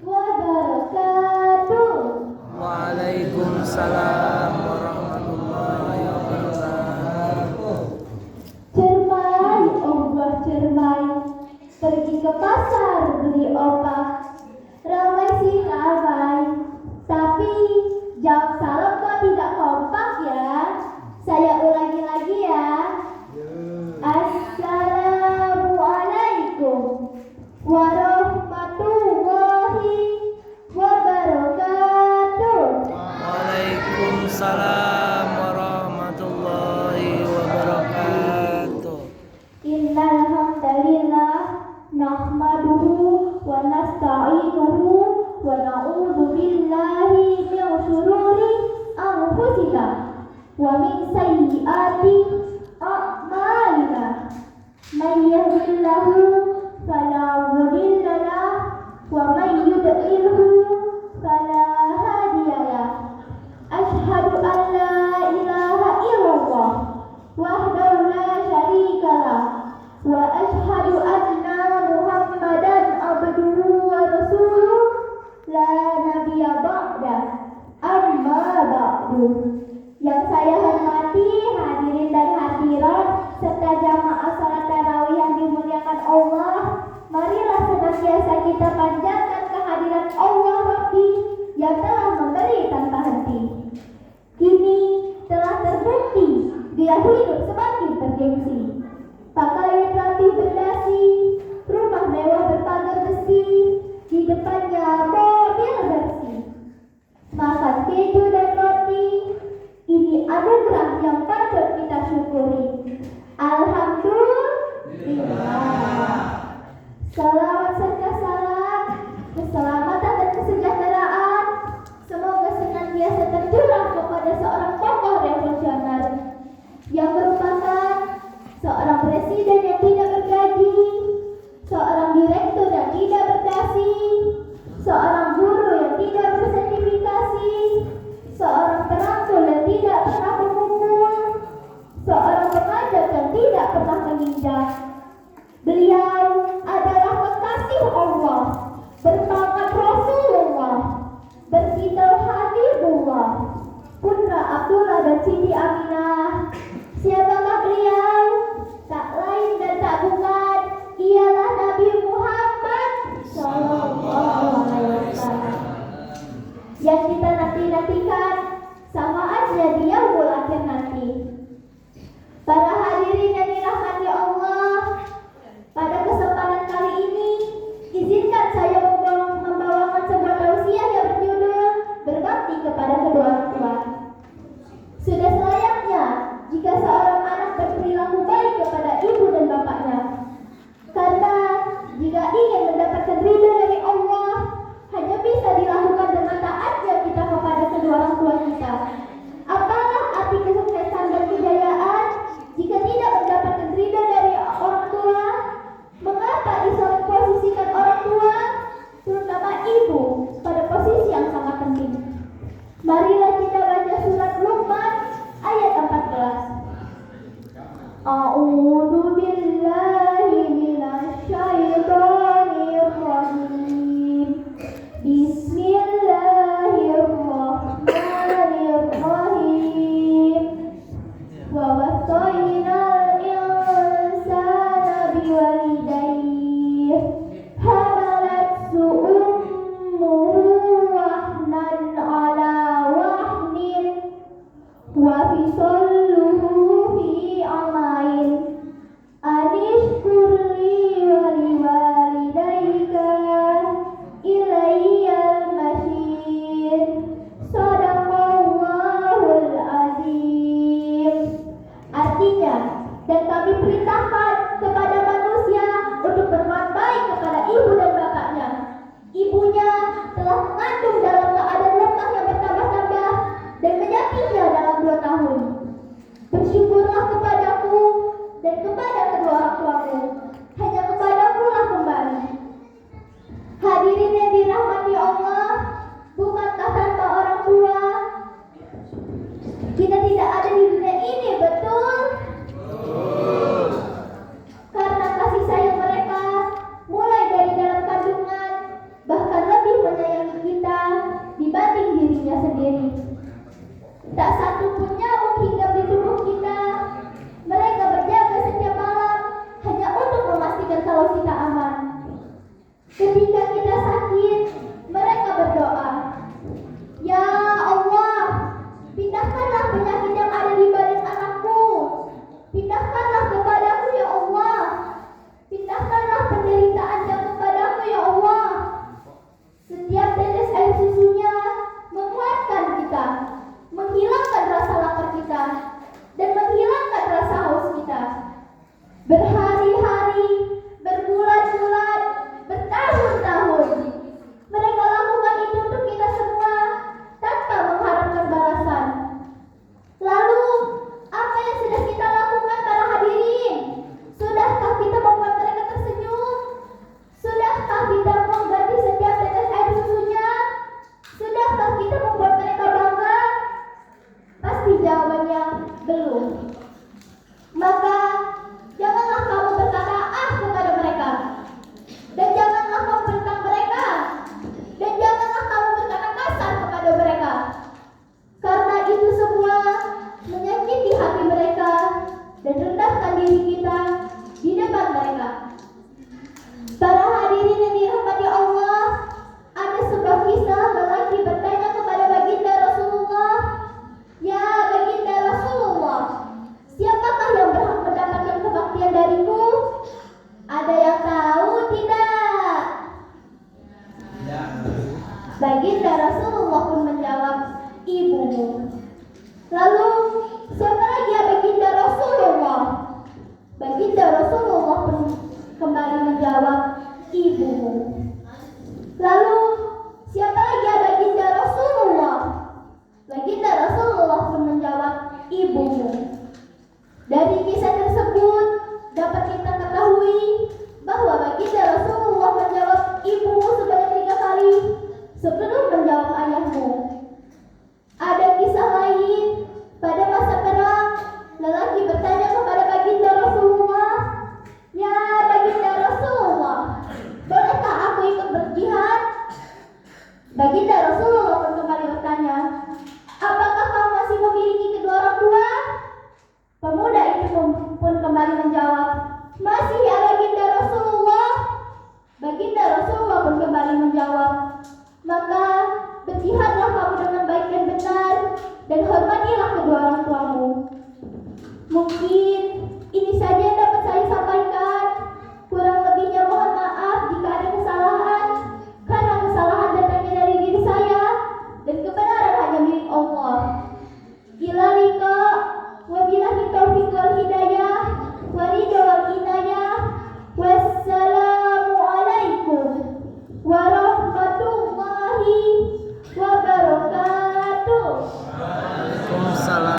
wabarakatuh. Waalaikumsalam warahmatullahi wabarakatuh. Cermai, oh buah cermai, pergi ke pasar beli opak. Ramai sih ramai, tapi jawab salam kok tidak kompak ya. Saya ulangi lagi ya. Assalamualaikum warahmatullahi wabarakatuh. Waalaikumsalam warahmatullahi wabarakatuh. Innal hamdalillah nahmaduhu wa nasta'inuhu wa na'udzu billahi min shururi anfusina wa min sayyiati a'malina. May yahdihillahu fala mudilla lahu wa may yudlilhu fala hadiya lahu. Asyhadu an la ilaha illallah wahdahu la syarika lah wa asyhadu anna Muhammadan abduhu wa rasuluh la nabiyya ba'da. Amma ba'du. Yang saya hormati hadirin dan hadirat serta jamaah salat tarawih yang dimuliakan Allah, marilah senantiasa kita panjatkan kehadiran Allah Rabbi yang telah memberi tanpa henti. Kini telah terbukti dia hidup semakin bergengsi. Pakaian rapi berdasi, rumah mewah berpagar besi, di depannya mobil bersih. Makan keju dan roti, ini anugerah yang patut kita syukuri. Alhamdulillah. Salawat serta salam, keselamatan dan kesejahteraan semoga senantiasa tercurah kepada seorang tokoh revolusioner yang merupakan seorang presiden yang tidak bergaji, seorang direktur yang tidak berdasi, seorang guru yang tidak bersertifikasi, seorang perangkul yang tidak pernah memukul, seorang pengajar yang tidak pernah menginjak. Beliau adalah kekasih Allah, berpangkat Rasulullah, bertitel Habibullah, putra Abdullah dan Siti Aminah. Siapakah beliau? Tak lain dan tak bukan, ialah Nabi Muhammad Sallallahu Alaihi Wasallam yang kita nanti-nantikan sama aja di yaumul akhir nanti. Para hadirin yang dirahmati Allah, pada kesempatan kali ini izinkan saya membawakan sebuah tausiah yang berjudul berbakti kepada kedua orang tua. Sudah selayaknya jika seorang anak berperilaku baik kepada ibu dan bapaknya, karena jika ingin mendapatkan ridha dari Allah hanya bisa dilakukan dengan taatnya kita kepada kedua orang tua kita. Apalah arti kesuksesan dan kejayaan jika tidak mendapatkan ridha dari orang tua? Mengapa Islam posisikan orang tua, terutama ibu, pada posisi yang sangat penting? Marilah kita baca surat Luqman ayat 14. A'udzu billahi minasy syaithanir rajim. Bismillahirrahmanirrahim. Wa wasainal insana biwalidayhi hamalathu ummuhu wahnan ala wahnin wa fisaluhu fi amain anishkur li wa liwalidayka ilayyal masyir. Shadaqallahul azim. Artinya, dan kami perintahkan kepada manusia untuk berbuat baik kepada ibu dan bapaknya. Ibunya telah mengandung dalam keadaan lemah yang bertambah-tambah dan menyakitnya dalam 2 tahun. Bersyukurlah kepadaku dan kepada kedua orang tuamu. Hanya kepadaku lah kembali. Hadirin yang dirahmati Allah, bukankah tanpa orang tua kita tidak ada di dunia ini, betul? Karena kasih sayang mereka mulai dari dalam kandungan Ketika kita sakit, mereka berdoa, "Ya Allah, pindahkanlah penyakit yang ada di badan anakku. Pindahkanlah kepadaku ya Allah. Pindahkanlah penderitaannya kepadaku ya Allah." Setiap tetes air susunya menguatkan kita, menghilangkan rasa lapar kita, dan menghilangkan rasa haus kita. Berhari-hari, berbulan-bulan, bertahun-tahun, mereka lakukan itu untuk kita semua tanpa mengharapkan balasan. Lalu, apa yang sudah kita lakukan para hadirin? Sudahkah kita membuat mereka tersenyum? Sudahkah kita mengganti setiap tetes air susunya? Sudahkah kita membuat mereka bangga? Pasti jawabannya belum. Maka janganlah kamu berkata "ah" kepada mereka, dan janganlah kamu bentang mereka, dan janganlah kamu berkata kasar kepada mereka, karena itu semua menyakiti hati mereka dan rendahkan diri kita di depan mereka. Para hadirin yang dirahmati Allah, ada sebuah kisah lelaki bertanya kepada baginda Rasulullah, "Ya baginda Rasulullah, siapakah yang berhak mendapatkan kebaktian dariku? Ada yang tahu tidak?" Baginda Rasulullah pun menjawab, "Ibumu." Lalu, siapa lagi ya baginda Rasulullah? Baginda Rasulullah pun kembali menjawab, "Ibumu." Lalu, siapa lagi ya baginda Rasulullah? Baginda Rasulullah pun menjawab, "Ibumu." Dari kisah tersebut dapat kita ketahui bahwa baginda Rasulullah menjawab "ibumu" sebanyak 3 kali sebelum menjawab "ayahmu." Ada kisah lain pada masa perang, lelaki bertanya kepada baginda Rasulullah, "Ya baginda Rasulullah, bolehkah aku ikut berjihad?" Baginda Rasulullah pun kembali bertanya, "Apakah kau masih memiliki kedua orang tua?" Pemuda itu pun kembali menjawab, "Masih ya baginda Rasulullah." Baginda Rasulullah pun kembali menjawab, "Maka berjihadlah kamu dengan baik dan benar, dan hormatilah